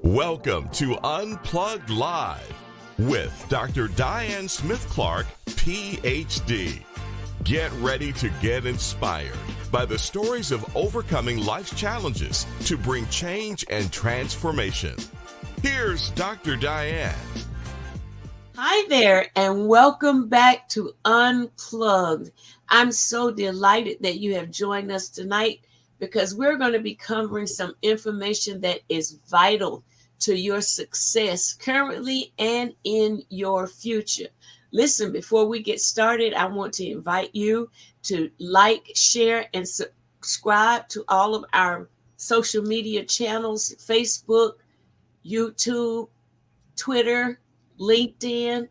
Welcome to Unplugged Live with Dr. Diane Smith-Clark, PhD. Get ready to get inspired by the stories of overcoming life's challenges to bring change and transformation. Here's Dr. Diane. Hi there, and welcome back to Unplugged. I'm so delighted that you have joined us tonight because we're going to be covering some information that is vital to your success currently and in your future. Listen, before we get started, I want to invite you to like, share, and subscribe to all of our social media channels: Facebook, YouTube, Twitter, LinkedIn,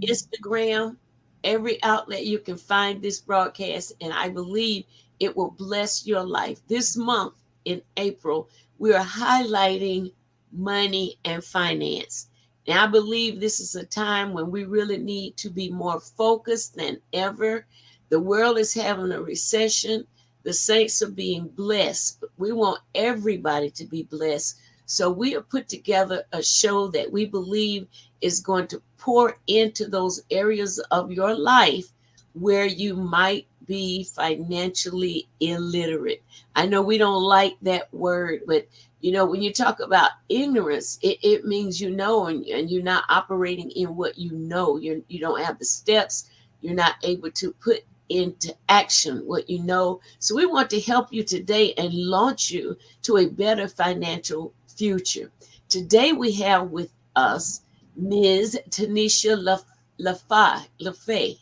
Instagram, every outlet you can find this broadcast, and I believe it will bless your life. This month in April, we are highlighting money and finance. And I believe this is a time when we really need to be more focused than ever. The world is having a recession. The saints are being blessed, but we want everybody to be blessed. So we have put together a show that we believe is going to pour into those areas of your life where you might be financially illiterate. I know we don't like that word, but you know, when you talk about ignorance, it means you know, and you're not operating in what you know. You don't have the steps. You're not able to put into action what you know. So we want to help you today and launch you to a better financial future. Today we have with us Ms. Tanisha LaFay,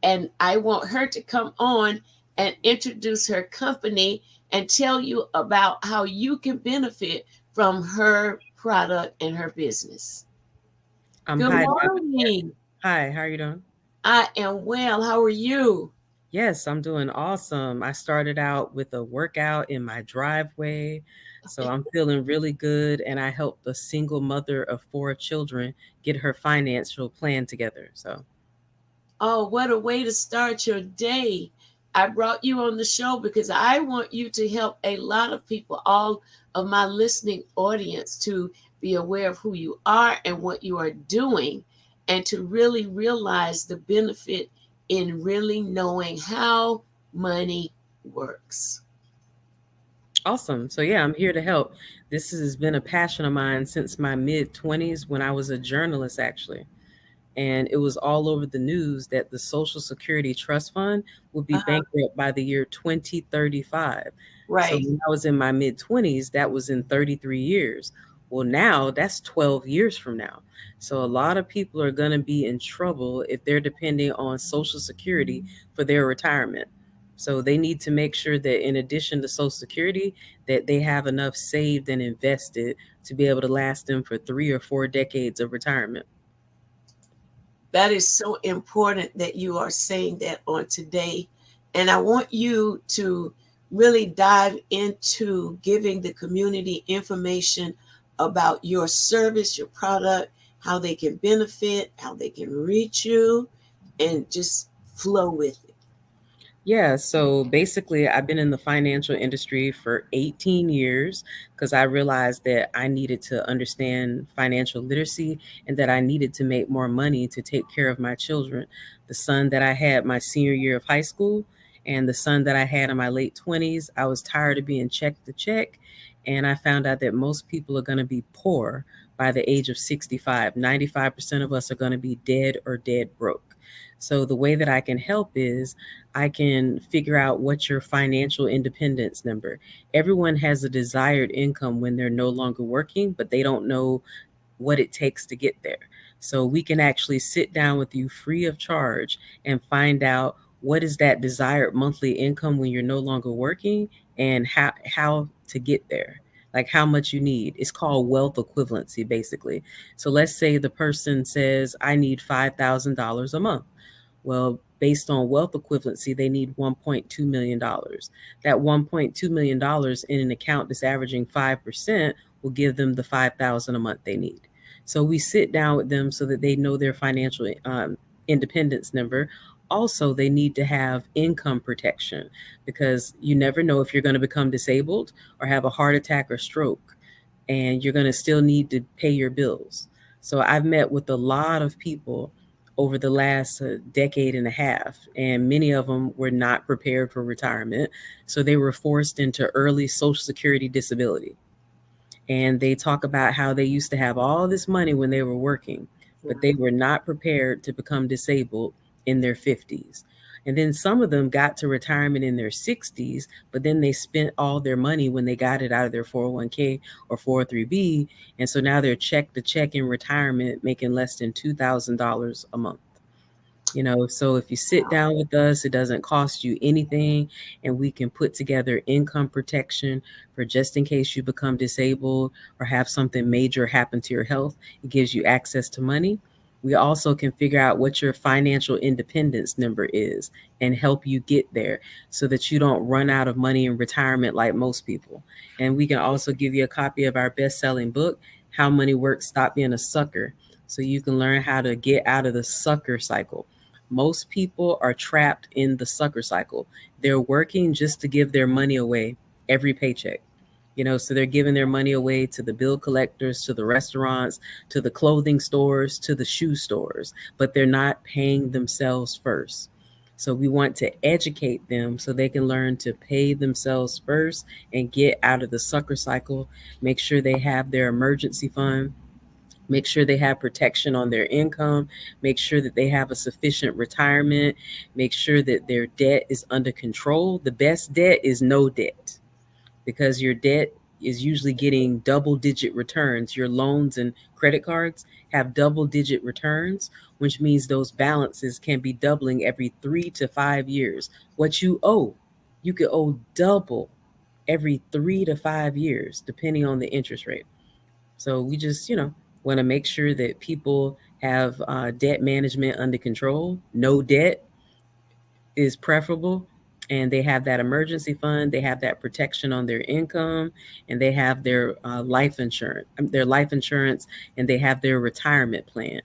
and I want her to come on and introduce her company and tell you about how you can benefit from her product and her business. Good morning. Hi, how are you doing? I am well. How are you? Yes, I'm doing awesome. I started out with a workout in my driveway, so I'm feeling really good. And I helped a single mother of 4 children get her financial plan together. Oh, what a way to start your day. I brought you on the show because I want you to help a lot of people, all of my listening audience, to be aware of who you are and what you are doing, and to really realize the benefit in really knowing how money works. Awesome. So, yeah, I'm here to help. This has been a passion of mine since my mid-20s when I was a journalist, actually. And it was all over the news that the Social Security Trust Fund would be bankrupt by the year 2035. Right. So when I was in my mid-20s, that was in 33 years. Well, now that's 12 years from now. So a lot of people are going to be in trouble if they're depending on Social Security for their retirement. So they need to make sure that in addition to Social Security, that they have enough saved and invested to be able to last them for 3 or 4 decades of retirement. That is so important that you are saying that on today. And I want you to really dive into giving the community information about your service, your product, how they can benefit, how they can reach you, and just flow with it. Yeah, so basically, I've been in the financial industry for 18 years because I realized that I needed to understand financial literacy and that I needed to make more money to take care of my children. The son that I had my senior year of high school and the son that I had in my late 20s, I was tired of being check to check. And I found out that most people are going to be poor by the age of 65. 95% of us are going to be dead or dead broke. So the way that I can help is I can figure out what's your financial independence number. Everyone has a desired income when they're no longer working, but they don't know what it takes to get there. So we can actually sit down with you free of charge and find out what is that desired monthly income when you're no longer working and how to get there. Like how much you need. It's called wealth equivalency, basically. So let's say the person says, I need $5,000 a month. Well, based on wealth equivalency, they need $1.2 million. That $1.2 million in an account that's averaging 5% will give them the $5,000 a month they need. So we sit down with them so that they know their financial independence number. Also, they need to have income protection because you never know if you're going to become disabled or have a heart attack or stroke. and you're going to still need to pay your bills. So I've met with a lot of people over the last decade and a half, and many of them were not prepared for retirement. So they were forced into early Social Security disability. And they talk about how they used to have all this money when they were working, but they were not prepared to become disabled in their 50s. And then some of them got to retirement in their 60s, but then they spent all their money when they got it out of their 401k or 403b. And so now they're check to check in retirement, making less than $2,000 a month. So if you sit down with us, it doesn't cost you anything, and we can put together income protection for just in case you become disabled or have something major happen to your health. It gives you access to money. We also can figure out what your financial independence number is and help you get there so that you don't run out of money in retirement like most people. And we can also give you a copy of our best-selling book, How Money Works, Stop Being a Sucker, so you can learn how to get out of the sucker cycle. Most people are trapped in the sucker cycle. They're working just to give their money away every paycheck. So they're giving their money away to the bill collectors, to the restaurants, to the clothing stores, to the shoe stores, but they're not paying themselves first. So we want to educate them so they can learn to pay themselves first and get out of the sucker cycle. Make sure they have their emergency fund. Make sure they have protection on their income. Make sure that they have a sufficient retirement. Make sure that their debt is under control. The best debt is no debt, because your debt is usually getting double-digit returns. Your loans and credit cards have double-digit returns, which means those balances can be doubling every 3 to 5 years. What you owe, you could owe double every 3 to 5 years, depending on the interest rate. So we just, want to make sure that people have debt management under control. No debt is preferable. And they have that emergency fund, they have that protection on their income, and they have their life insurance, and they have their retirement plan.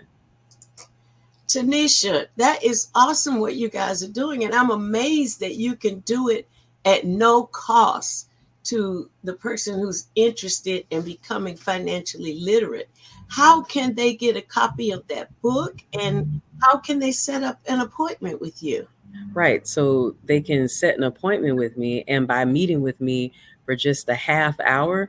Tanisha, that is awesome what you guys are doing. And I'm amazed that you can do it at no cost to the person who's interested in becoming financially literate. How can they get a copy of that book, and how can they set up an appointment with you? Right. So they can set an appointment with me, and by meeting with me for just a half hour,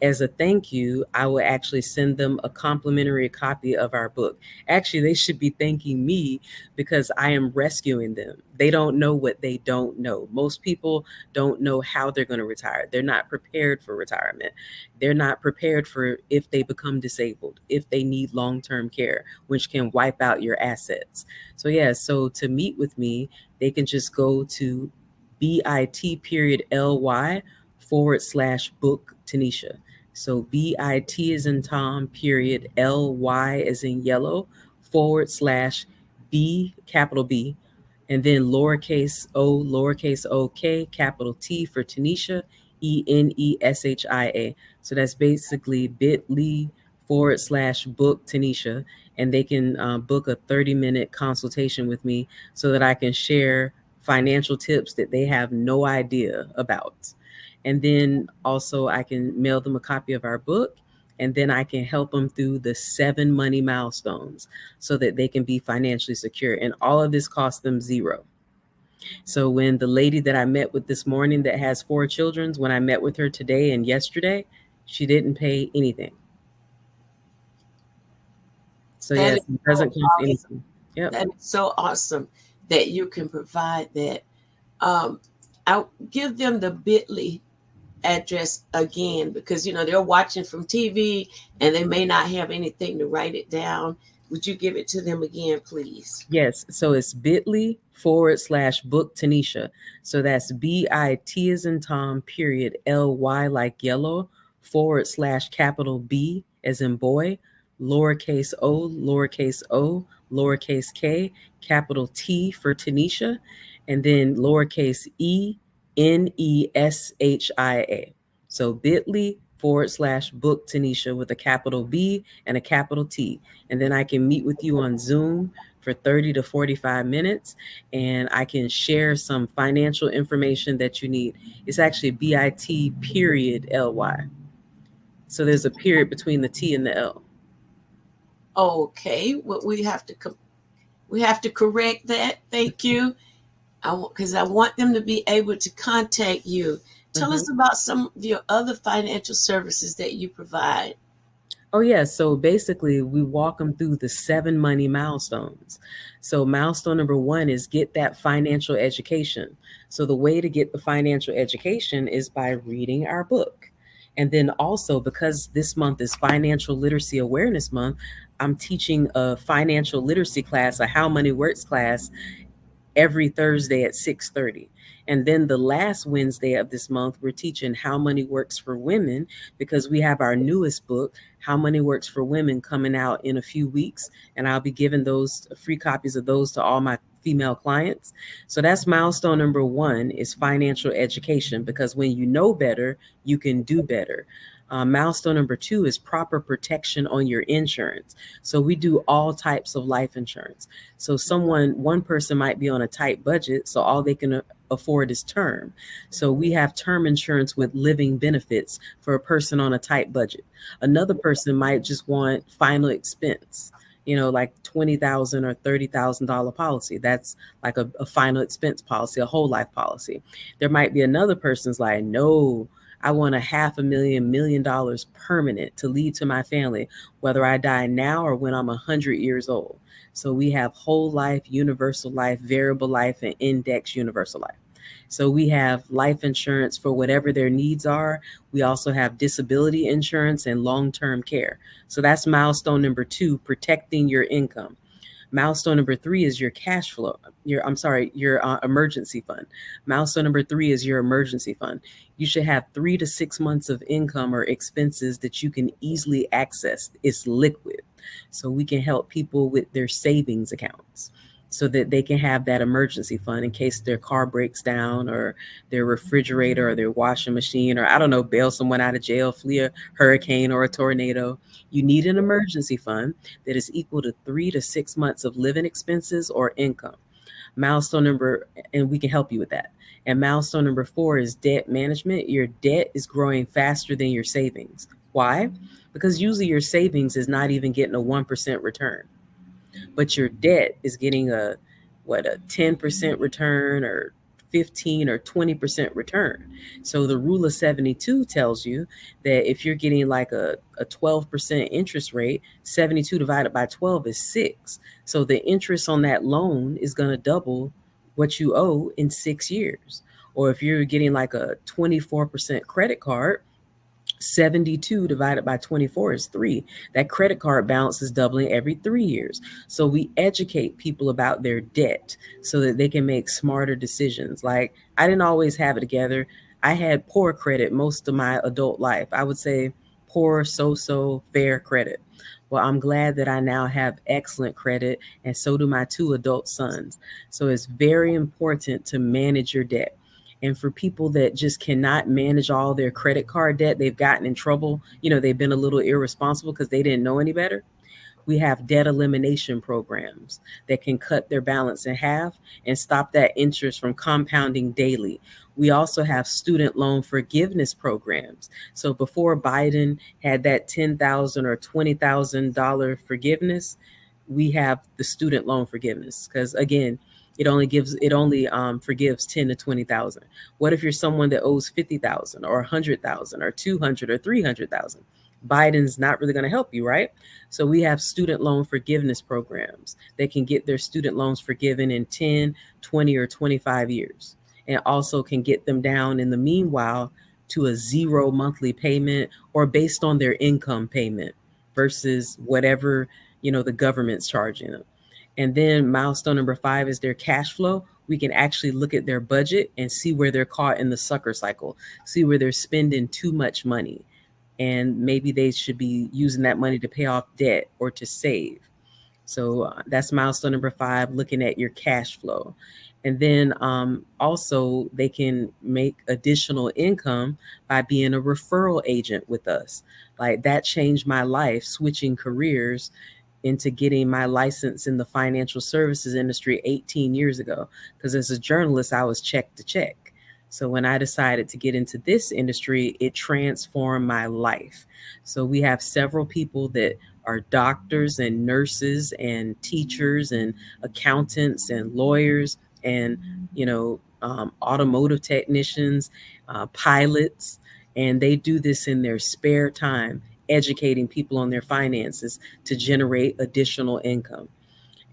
as a thank you, I will actually send them a complimentary copy of our book. Actually, they should be thanking me because I am rescuing them. They don't know what they don't know. Most people don't know how they're going to retire. They're not prepared for retirement. They're not prepared for if they become disabled, if they need long-term care, which can wipe out your assets. So to meet with me, they can just go to bit.ly/book Tanisha. So BIT is in Tom, period, LY is in yellow, /B, capital B, and then lowercase OK, capital T for Tanisha, ENESHIA. So that's basically bit.ly/book Tanisha. And they can book a 30-minute consultation with me so that I can share financial tips that they have no idea about. And then also I can mail them a copy of our book, and then I can help them through the 7 money milestones so that they can be financially secure. And all of this costs them zero. So when the lady that I met with this morning that has 4 children, when I met with her today and yesterday, she didn't pay anything. So yes, it doesn't cost anything. Yep. That is so awesome that you can provide that. I'll give them the bit.ly address again, because they're watching from TV and they may not have anything to write it down. Would you give it to them again, please? Yes. So it's bit.ly/book Tanisha. So that's BIT as in Tom, period, LY like yellow, / capital B as in boy, lowercase o, lowercase k, capital T for Tanisha, and then lowercase ENESHIA. So bit.ly/book Tanisha with a capital B and a capital T. And then I can meet with you on Zoom for 30 to 45 minutes, and I can share some financial information that you need. It's actually BIT period LY. So there's a period between the T and the L. Okay, well, we have to correct that. Thank you. Because I want them to be able to contact you. Tell Mm-hmm. us about some of your other financial services that you provide. Oh, yeah. So basically, we walk them through the 7 money milestones. So, milestone number one is get that financial education. So, the way to get the financial education is by reading our book. And then also, because this month is Financial Literacy Awareness Month, I'm teaching a financial literacy class, a How Money Works class, every Thursday at 6:30. And then the last Wednesday of this month, we're teaching How Money Works for Women because we have our newest book, How Money Works for Women, coming out in a few weeks. And I'll be giving those free copies of those to all my female clients. So that's milestone number one is financial education, because when you know better, you can do better. Milestone number two is proper protection on your insurance. So we do all types of life insurance. So one person might be on a tight budget, so all they can afford is term. So we have term insurance with living benefits for a person on a tight budget. Another person might just want final expense, like $20,000 or $30,000 policy. That's like a final expense policy, a whole life policy. There might be another person's like, no, I want $500,000 permanent to leave to my family, whether I die now or when I'm 100 years old. So we have whole life, universal life, variable life, and index universal life. So we have life insurance for whatever their needs are. We also have disability insurance and long-term care. So that's milestone number two, protecting your income. Milestone number three is your cash flow. Your emergency fund. Milestone number three is your emergency fund. You should have 3 to 6 months of income or expenses that you can easily access. It's liquid. So we can help people with their savings accounts so that they can have that emergency fund in case their car breaks down or their refrigerator or their washing machine, or I don't know, bail someone out of jail, flee a hurricane or a tornado. You need an emergency fund that is equal to 3 to 6 months of living expenses or income. Milestone number, and we can help you with that. And milestone number four is debt management. Your debt is growing faster than your savings. Why? Because usually your savings is not even getting a 1% return, but your debt is getting a 10% return or 15 or 20% return. So the rule of 72 tells you that if you're getting like a 12% interest rate, 72 divided by 12 is 6. So the interest on that loan is going to double what you owe in 6 years. Or if you're getting like a 24% credit card, 72 divided by 24 is 3. That credit card balance is doubling every 3 years. So we educate people about their debt so that they can make smarter decisions. Like, I didn't always have it together. I had poor credit most of my adult life. I would say poor, so fair credit. Well, I'm glad that I now have excellent credit, and so do my 2 adult sons. So it's very important to manage your debt. And for people that just cannot manage all their credit card debt, they've gotten in trouble. They've been a little irresponsible because they didn't know any better. We have debt elimination programs that can cut their balance in half and stop that interest from compounding daily. We also have student loan forgiveness programs. So before Biden had that $10,000 or $20,000 forgiveness, we have the student loan forgiveness because, again, it only forgives 10 to 20,000. What if you're someone that owes 50,000 or 100,000 or 200 or 300,000? Biden's not really going to help you, right? So we have student loan forgiveness programs that can get their student loans forgiven in 10, 20, or 25 years, and also can get them down in the meanwhile to a 0 monthly payment or based on their income payment versus whatever the government's charging them. And then milestone number 5 is their cash flow. We can actually look at their budget and see where they're caught in the sucker cycle, see where they're spending too much money, and maybe they should be using that money to pay off debt or to save. So that's milestone number 5, looking at your cash flow. And then also they can make additional income by being a referral agent with us. Like, that changed my life, switching careers into getting my license in the financial services industry 18 years ago. Because as a journalist, I was check to check. So when I decided to get into this industry, it transformed my life. So we have several people that are doctors and nurses and teachers and accountants and lawyers and automotive technicians, pilots, and they do this in their spare time, educating people on their finances to generate additional income.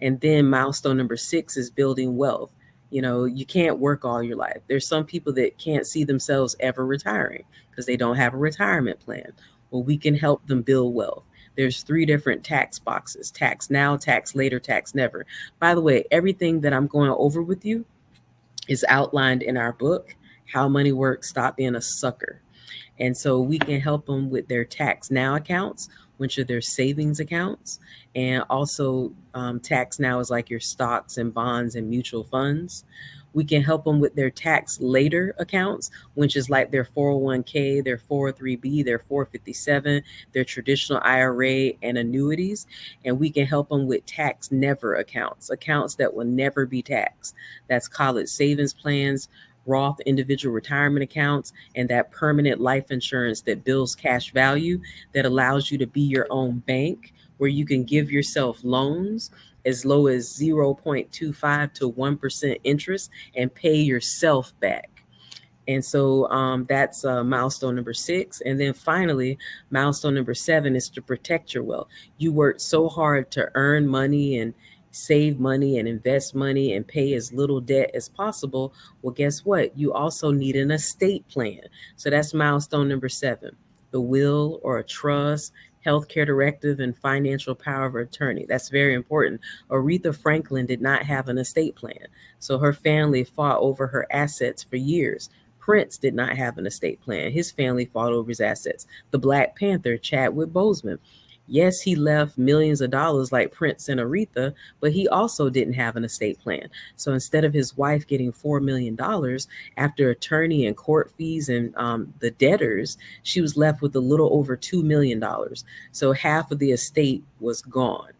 And then milestone number 6 is building wealth. You can't work all your life. There's some people that can't see themselves ever retiring because they don't have a retirement plan. Well, we can help them build wealth. There's 3 different tax boxes: tax now, tax later, tax never. By the way, everything that I'm going over with you is outlined in our book, How Money Works, Stop Being a Sucker. And so we can help them with their tax now accounts, which are their savings accounts. And also, tax now is like your stocks and bonds and mutual funds. We can help them with their tax later accounts, which is like their 401k, their 403b, their 457, their traditional IRA and annuities. And we can help them with tax never accounts, accounts that will never be taxed. That's college savings plans, Roth individual retirement accounts, and that permanent life insurance that builds cash value, that allows you to be your own bank, where you can give yourself loans as low as 0.25 to 1% interest and pay yourself back. And so that's milestone number 6. And then finally, milestone number 7 is to protect your wealth. You worked so hard to earn money and save money and invest money and pay as little debt as possible. Well, guess what? You also need an estate plan. So that's milestone number 7, the will or a trust, healthcare directive, and financial power of attorney. That's very important. Aretha Franklin did not have an estate plan, so her family fought over her assets for years. Prince did not have an estate plan. His family fought over his assets. The Black Panther, Chadwick Boseman, yes, he left millions of dollars like Prince and Aretha, but he also didn't have an estate plan. So instead of his wife getting $4 million after attorney and court fees and the debtors, she was left with a little over $2 million. So half of the estate was gone.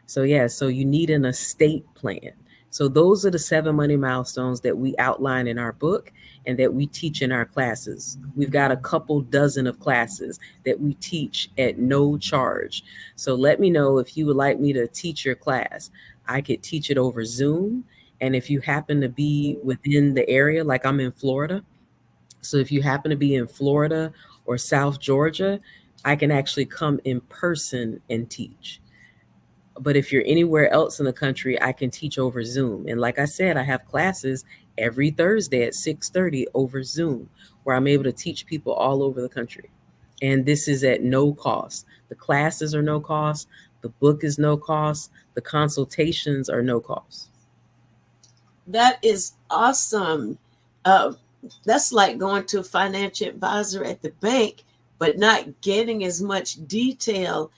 So yeah, so you need an estate plan. So those are the 7 money milestones that we outline in our book and that we teach in our classes. We've got a couple dozen of classes that we teach at no charge. So let me know if you would like me to teach your class. I could teach it over Zoom. And if you happen to be within the area, like I'm in Florida, so if you happen to be in Florida or South Georgia, I can actually come in person and teach. But if you're anywhere else in the country, I can teach over Zoom. And like I said, I have classes every Thursday at 6:30 over Zoom, where I'm able to teach people all over the country. And this is at no cost. The classes are no cost. The book is no cost. The consultations are no cost. That is awesome. That's like going to a financial advisor at the bank, but not getting as much detail,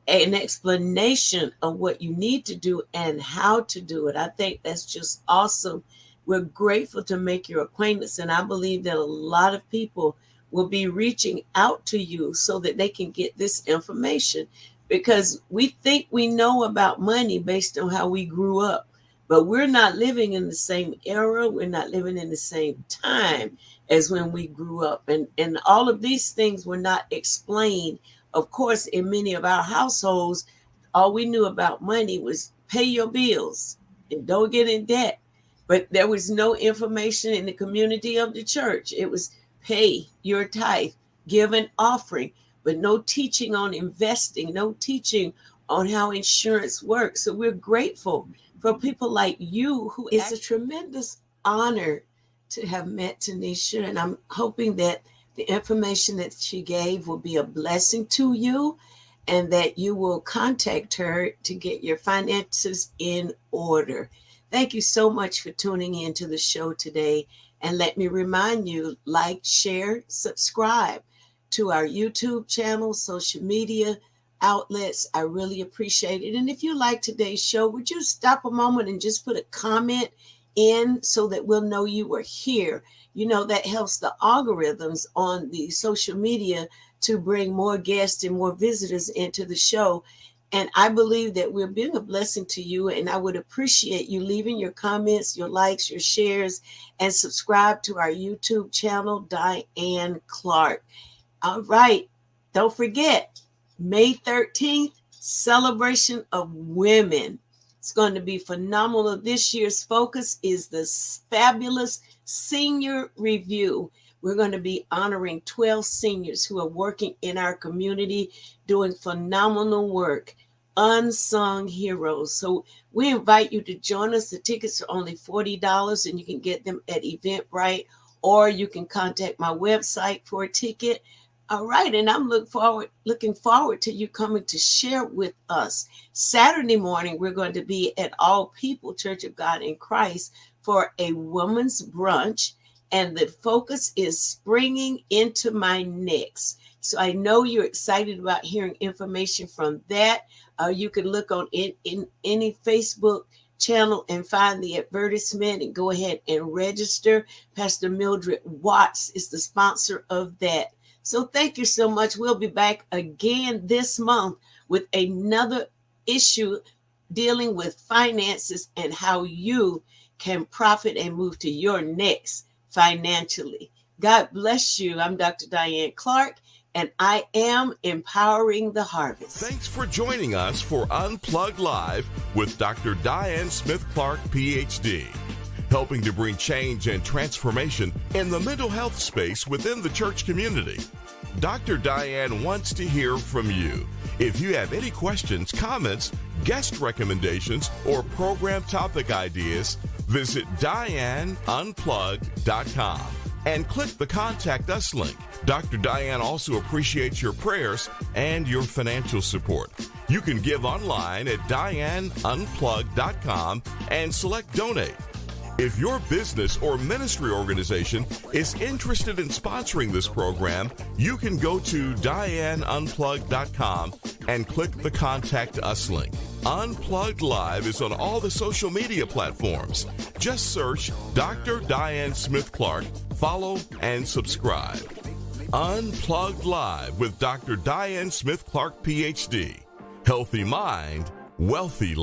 an explanation of what you need to do and how to do it. I think that's just awesome. We're grateful to make your acquaintance, and I believe that a lot of people will be reaching out to you so that they can get this information, because we think we know about money based on how we grew up, but we're not living in the same era. We're not living in the same time as when we grew up, and all of these things were not explained. Of course, in many of our households, all we knew about money was pay your bills and don't get in debt. But there was no information in the community of the church. It was pay your tithe, give an offering, but no teaching on investing, no teaching on how insurance works. So we're grateful for people like you, who is a tremendous honor to have met Tanisha. And I'm hoping that the information that she gave will be a blessing to you, and that you will contact her to get your finances in order. Thank you so much for tuning in to the show today. And let me remind you, like, share, subscribe to our YouTube channel, social media outlets. I really appreciate it. And if you like today's show, would you stop a moment and just put a comment in so that we'll know you were here? You know, that helps the algorithms on the social media to bring more guests and more visitors into the show. And I believe that we're being a blessing to you. And I would appreciate you leaving your comments, your likes, your shares, and subscribe to our YouTube channel, Diane Clark. All right. Don't forget, May 13th, celebration of women. It's going to be phenomenal. This year's focus is the fabulous senior review. We're going to be honoring 12 seniors who are working in our community, doing phenomenal work, unsung heroes. So we invite you to join us. The tickets are only $40 and you can get them at Eventbrite, or you can contact my website for a ticket. All right, and I'm looking forward to you coming to share with us. Saturday morning, we're going to be at All People Church of God in Christ for a women's brunch, and the focus is springing into my next. So I know you're excited about hearing information from that. You can look on in any Facebook channel and find the advertisement and go ahead and register. Pastor Mildred Watts is the sponsor of that. So thank you so much. We'll be back again this month with another issue dealing with finances and how you can profit and move to your next financially. God bless you. I'm Dr. Diane Clark, and I am empowering the harvest. Thanks for joining us for Unplugged Live with Dr. Diane Smith Clark, PhD, helping to bring change and transformation in the mental health space within the church community. Dr. Diane wants to hear from you. If you have any questions, comments, guest recommendations, or program topic ideas, visit DianeUnplugged.com and click the Contact Us link. Dr. Diane also appreciates your prayers and your financial support. You can give online at DianeUnplugged.com and select Donate. If your business or ministry organization is interested in sponsoring this program, you can go to DianeUnplugged.com and click the Contact Us link. Unplugged Live is on all the social media platforms. Just search Dr. Diane Smith Clark, follow, and subscribe. Unplugged Live with Dr. Diane Smith Clark, PhD. Healthy mind, wealthy life.